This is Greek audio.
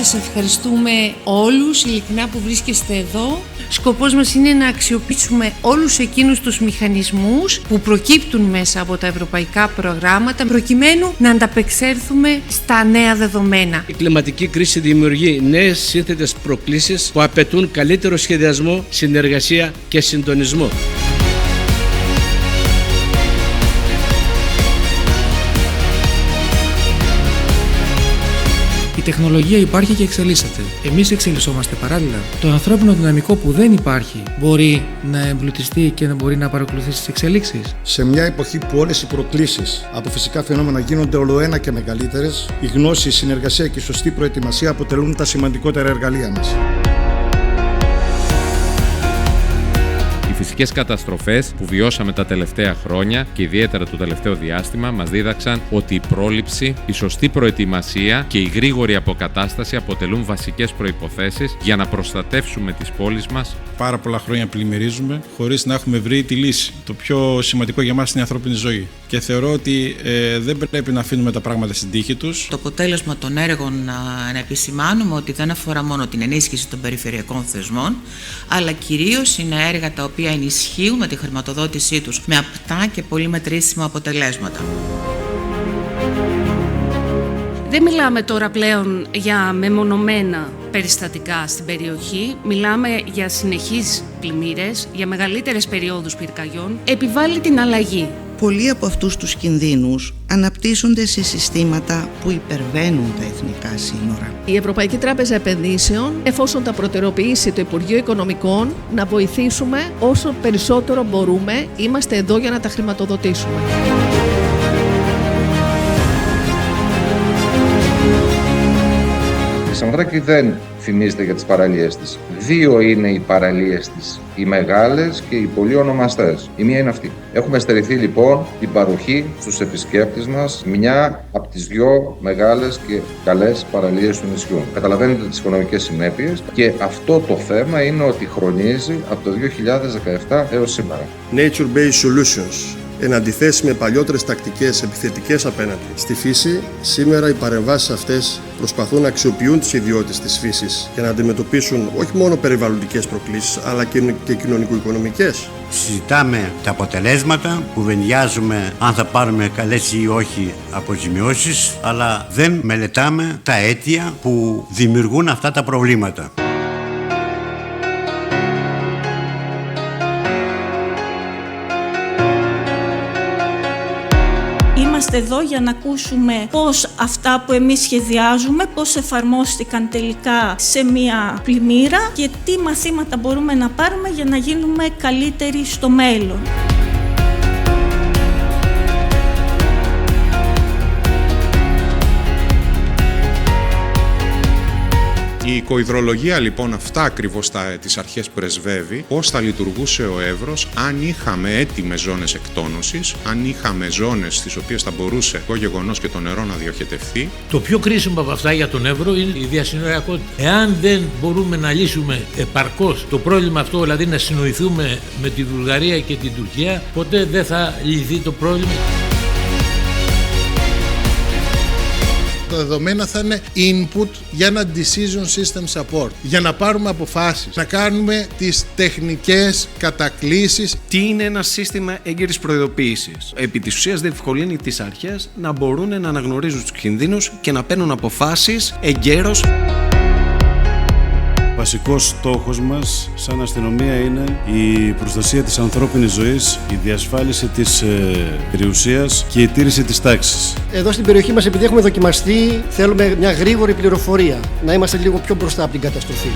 σας ευχαριστούμε όλους ειλικρινά που βρίσκεστε εδώ. Σκοπός μας είναι να αξιοποιήσουμε όλους εκείνους τους μηχανισμούς που προκύπτουν μέσα από τα ευρωπαϊκά προγράμματα προκειμένου να ανταπεξέλθουμε στα νέα δεδομένα. Η κλιματική κρίση δημιουργεί νέες σύνθετες προκλήσεις που απαιτούν καλύτερο σχεδιασμό, συνεργασία και συντονισμό. Η τεχνολογία υπάρχει και εξελίσσεται. Εμείς εξελισσόμαστε παράλληλα. Το ανθρώπινο δυναμικό που δεν υπάρχει μπορεί να εμπλουτιστεί και να μπορεί να παρακολουθήσει τις εξελίξεις. Σε μια εποχή που όλες οι προκλήσεις από φυσικά φαινόμενα γίνονται ολοένα και μεγαλύτερες, η γνώση, η συνεργασία και η σωστή προετοιμασία αποτελούν τα σημαντικότερα εργαλεία μας. Οι φυσικές καταστροφές που βιώσαμε τα τελευταία χρόνια και ιδιαίτερα το τελευταίο διάστημα μας δίδαξαν ότι η πρόληψη, η σωστή προετοιμασία και η γρήγορη αποκατάσταση αποτελούν βασικές προϋποθέσεις για να προστατεύσουμε τις πόλεις μας. Πάρα πολλά χρόνια πλημμυρίζουμε χωρίς να έχουμε βρει τη λύση. Το πιο σημαντικό για μας είναι η ανθρώπινη ζωή. Και θεωρώ ότι δεν πρέπει να αφήνουμε τα πράγματα στην τύχη τους. Το αποτέλεσμα των έργων να επισημάνουμε ότι δεν αφορά μόνο την ενίσχυση των περιφερειακών θεσμών, αλλά κυρίως είναι έργα τα οποία ενισχύουν με τη χρηματοδότησή τους με απτά και πολύ μετρήσιμα αποτελέσματα. Δεν μιλάμε τώρα πλέον για μεμονωμένα περιστατικά στην περιοχή, μιλάμε για συνεχείς πλημμύρες, για μεγαλύτερες περιόδους πυρκαγιών. Επιβάλλει την αλλαγή. Πολλοί από αυτούς τους κινδύνους αναπτύσσονται σε συστήματα που υπερβαίνουν τα εθνικά σύνορα. Η Ευρωπαϊκή Τράπεζα Επενδύσεων, εφόσον τα προτεραιοποιήσει το Υπουργείο Οικονομικών, να βοηθήσουμε όσο περισσότερο μπορούμε. Είμαστε εδώ για να τα χρηματοδοτήσουμε. Η Σαμοθράκη δεν φημίζεται για τις παραλίες της. Δύο είναι οι παραλίες της, οι μεγάλες και οι πολύ ονομαστές. Η μία είναι αυτή. Έχουμε στερηθεί λοιπόν την παροχή στους επισκέπτες μας μια από τις δυο μεγάλες και καλές παραλίες του νησιού. Καταλαβαίνετε τις οικονομικές συνέπειες και αυτό το θέμα είναι ότι χρονίζει από το 2017 έως σήμερα. Nature-based solutions. Εν αντιθέσει με παλιότερες τακτικές επιθετικές απέναντι στη φύση, σήμερα οι παρεμβάσεις αυτές προσπαθούν να αξιοποιούν τις ιδιότητες της φύσης για να αντιμετωπίσουν όχι μόνο περιβαλλοντικές προκλήσεις, αλλά και κοινωνικο-οικονομικές. Συζητάμε τα αποτελέσματα, κουβεντιάζουμε αν θα πάρουμε καλές ή όχι αποζημιώσεις, αλλά δεν μελετάμε τα αίτια που δημιουργούν αυτά τα προβλήματα. Είμαστε εδώ για να ακούσουμε πώς αυτά που εμείς σχεδιάζουμε, πώς εφαρμόστηκαν τελικά σε μια πλημμύρα και τι μαθήματα μπορούμε να πάρουμε για να γίνουμε καλύτεροι στο μέλλον. Η οικοϊδρολογία λοιπόν αυτά ακριβώς τις αρχές πρεσβεύει, πώς θα λειτουργούσε ο Εύρος αν είχαμε έτοιμες ζώνες εκτόνωσης, αν είχαμε ζώνες στις οποίες θα μπορούσε το γεγονός και το νερό να διοχετευθεί. Το πιο κρίσιμο από αυτά για τον Εύρο είναι η διασυνοριακότητα. Εάν δεν μπορούμε να λύσουμε επαρκώς το πρόβλημα αυτό, δηλαδή να συνοηθούμε με τη Βουλγαρία και την Τουρκία, ποτέ δεν θα λυθεί το πρόβλημα. Τα δεδομένα θα είναι input για ένα decision system support. Για να πάρουμε αποφάσεις, να κάνουμε τις τεχνικές κατακλήσεις. Τι είναι ένα σύστημα έγκαιρης προειδοποίησης? Επί της ουσίας διευκολύνει τις αρχές να μπορούν να αναγνωρίζουν τους κινδύνους και να παίρνουν αποφάσεις εγκαίρως. Βασικός στόχος μας σαν αστυνομία είναι η προστασία της ανθρώπινης ζωής, η διασφάλιση της περιουσίας και η τήρηση της τάξης. Εδώ στην περιοχή μας, επειδή έχουμε δοκιμαστεί, θέλουμε μια γρήγορη πληροφορία, να είμαστε λίγο πιο μπροστά από την καταστροφή.